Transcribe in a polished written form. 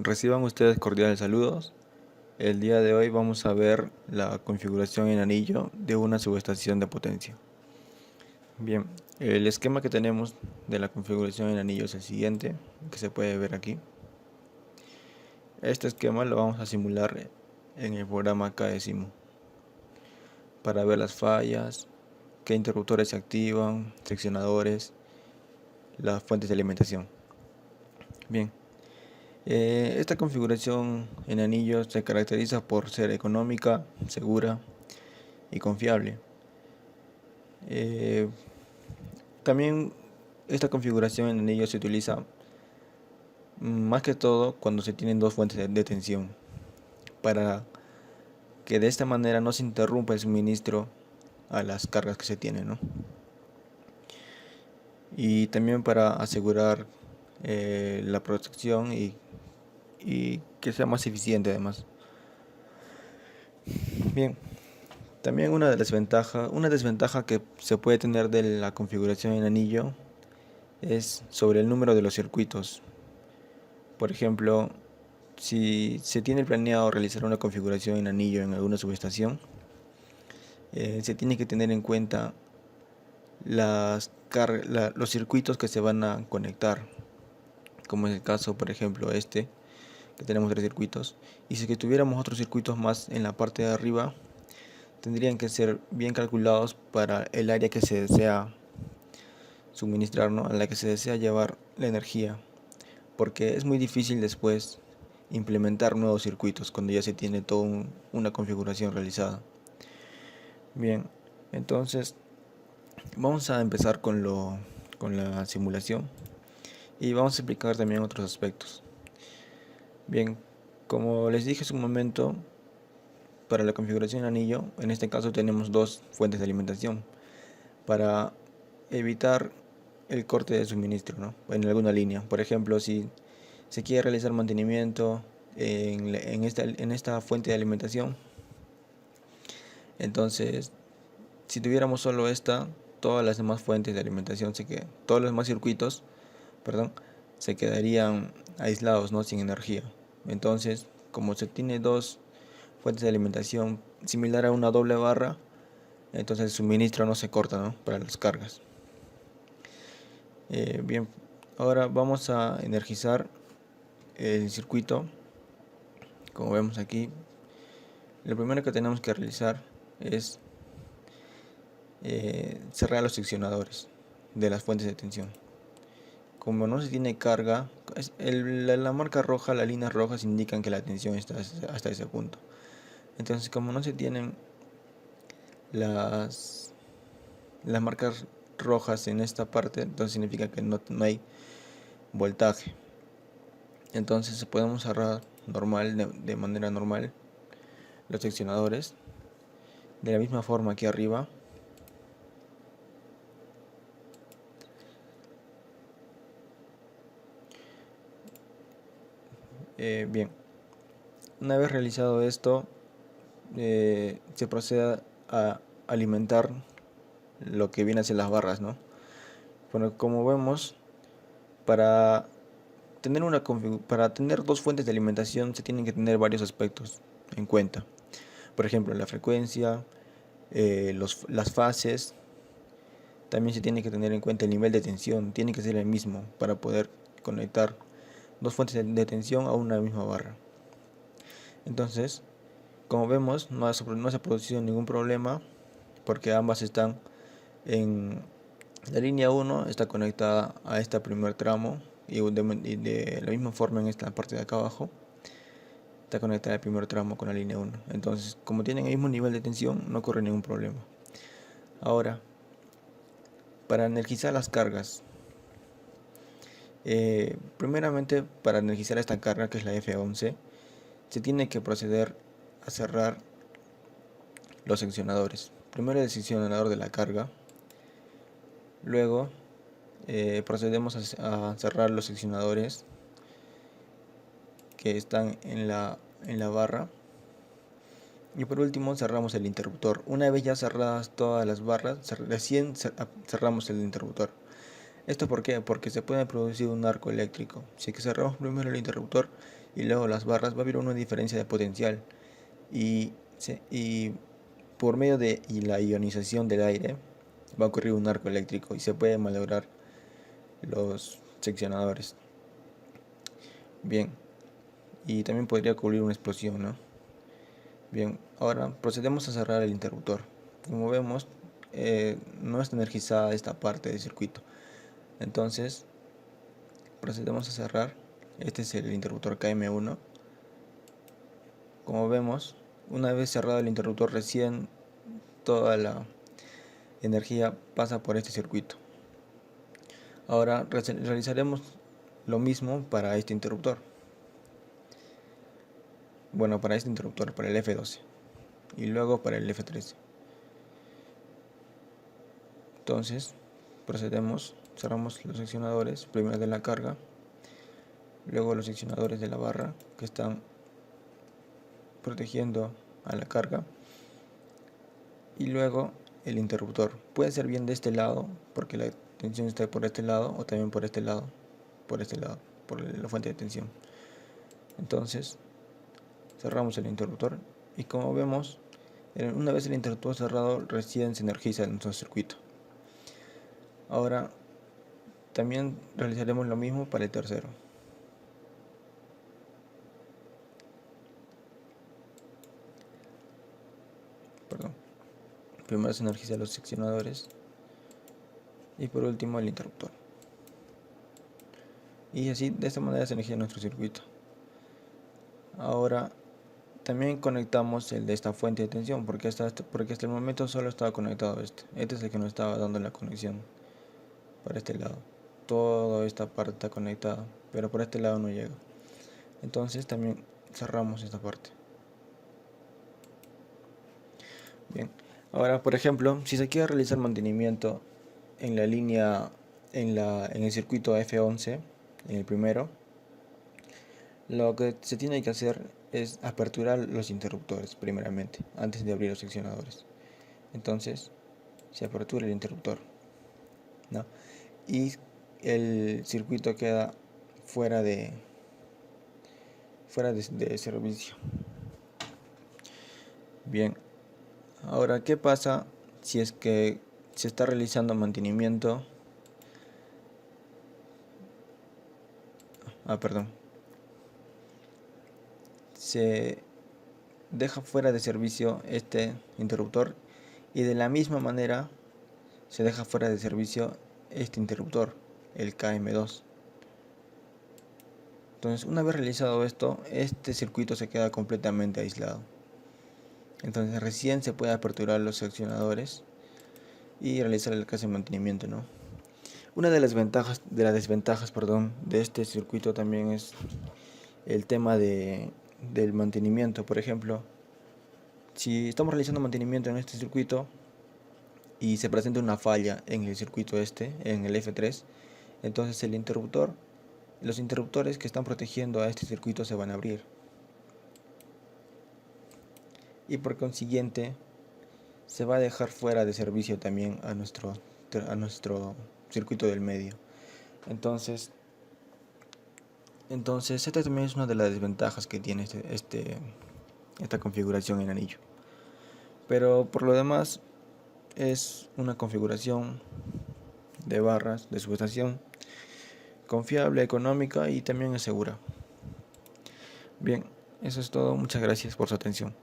Reciban ustedes cordiales saludos. El día de hoy vamos a ver la configuración en anillo de una subestación de potencia. Bien, el esquema que tenemos de la configuración en anillo es el siguiente, que se puede ver aquí. Este esquema lo vamos a simular en el programa KSIMU para ver las fallas, qué interruptores se activan, seccionadores, las fuentes de alimentación. Bien. Esta configuración en anillo se caracteriza por ser económica, segura y confiable. Eh, También esta configuración en anillo se utiliza más que todo cuando se tienen dos fuentes de tensión, para que de esta manera no se interrumpa el suministro a las cargas que se tienen, ¿no? Y también para asegurar la protección y que sea más eficiente además. Bien. También una desventaja que se puede tener de la configuración en anillo es sobre el número de los circuitos. Por ejemplo, si se tiene planeado realizar una configuración en anillo en alguna subestación, se tiene que tener en cuenta los circuitos que se van a conectar, como es el caso, por ejemplo, que tenemos tres circuitos. Y si que tuviéramos otros circuitos más en la parte de arriba, tendrían que ser bien calculados para el área que se desea suministrar, ¿no? A la que se desea llevar la energía, porque es muy difícil después implementar nuevos circuitos cuando ya se tiene toda una configuración realizada. Bien, entonces vamos a empezar con la simulación y vamos a explicar también otros aspectos. Bien, como les dije hace un momento, para la configuración anillo, en este caso tenemos dos fuentes de alimentación para evitar el corte de suministro, ¿no? En alguna línea. Por ejemplo, si se quiere realizar mantenimiento en esta fuente de alimentación, entonces si tuviéramos solo esta, todas las demás fuentes de alimentación todos los demás circuitos, perdón, se quedarían aislados, ¿no? Sin energía. Entonces, como se tiene dos fuentes de alimentación similar a una doble barra, entonces el suministro no se corta, ¿no? Para las cargas. Bien, ahora vamos a energizar el circuito. Como vemos aquí, lo primero que tenemos que realizar es cerrar los seccionadores de las fuentes de tensión. Como no se tiene carga, la marca roja, las líneas rojas indican que la tensión está hasta ese punto. Entonces, como no se tienen las, las marcas rojas en esta parte, entonces significa que no hay voltaje. Entonces podemos cerrar de manera normal los seccionadores de la misma forma aquí arriba. Bien, una vez realizado esto, se procede a alimentar lo que viene hacia las barras, ¿no? Bueno, como vemos, para para tener dos fuentes de alimentación se tienen que tener varios aspectos en cuenta. Por ejemplo, la frecuencia, las fases. También se tiene que tener en cuenta el nivel de tensión, tiene que ser el mismo para poder conectar dos fuentes de tensión a una misma barra. Entonces, como vemos, no se ha producido ningún problema porque ambas están en la línea 1, está conectada a este primer tramo y de la misma forma en esta parte de acá abajo está conectada el primer tramo con la línea 1. Entonces, como tienen el mismo nivel de tensión, no ocurre ningún problema. Ahora, para energizar las cargas, primeramente para energizar esta carga que es la F11, se tiene que proceder a cerrar los seccionadores. Primero el seccionador de la carga, luego procedemos a cerrar los seccionadores que están en la barra, y por último cerramos el interruptor. Una vez ya cerradas todas las barras, recién cerramos el interruptor. ¿Esto por qué? Porque se puede producir un arco eléctrico. Si que cerramos primero el interruptor, y luego las barras, va a haber una diferencia de potencial y por medio de la ionización del aire va a ocurrir un arco eléctrico y se puede malograr los seccionadores. Bien, y también podría ocurrir una explosión, ¿no? Bien, ahora procedemos a cerrar el interruptor. Como vemos, no está energizada esta parte del circuito. Entonces, procedemos a cerrar. Este es el interruptor KM1. Como vemos, una vez cerrado el interruptor, recién toda la energía pasa por este circuito. Ahora realizaremos lo mismo para este interruptor. Bueno, para este interruptor, para el F12 y luego para el F13. Entonces, procedemos, cerramos los seccionadores, primero de la carga, luego los seccionadores de la barra que están protegiendo a la carga y luego el interruptor. Puede ser bien de este lado porque la tensión está por este lado o también por este lado, por la fuente de tensión. Entonces, cerramos el interruptor y como vemos, una vez el interruptor cerrado, recién se energiza nuestro circuito. Ahora también realizaremos lo mismo para el tercero. Primero se energiza los seccionadores y por último el interruptor. Y así, de esta manera se energiza nuestro circuito. Ahora también conectamos el de esta fuente de tensión porque hasta el momento solo estaba conectado este. Este es el que nos estaba dando la conexión para este lado. Toda esta parte está conectada, pero por este lado no llega. Entonces también cerramos esta parte. Bien, ahora por ejemplo, si se quiere realizar mantenimiento en la línea, en el circuito F11, en el primero, lo que se tiene que hacer es aperturar los interruptores primeramente, antes de abrir los seccionadores. Entonces, se apertura el interruptor, ¿no? Y el circuito queda fuera de servicio. Bien, ahora, ¿qué pasa si es que se está realizando mantenimiento? Se deja fuera de servicio este interruptor y de la misma manera se deja fuera de servicio este interruptor, el KM2. Entonces, una vez realizado esto, este circuito se queda completamente aislado. Entonces recién se puede aperturar los seccionadores y realizar el caso de mantenimiento, ¿no? Una de las desventajas de este circuito también es el tema del mantenimiento. Por ejemplo, si estamos realizando mantenimiento en este circuito y se presenta una falla en el circuito en el F3, entonces los interruptores que están protegiendo a este circuito se van a abrir. Y por consiguiente, se va a dejar fuera de servicio también a nuestro circuito del medio. Entonces esta también es una de las desventajas que tiene esta configuración en anillo. Pero por lo demás es una configuración de barras de subestación confiable, económica y también es segura. Bien, eso es todo. Muchas gracias por su atención.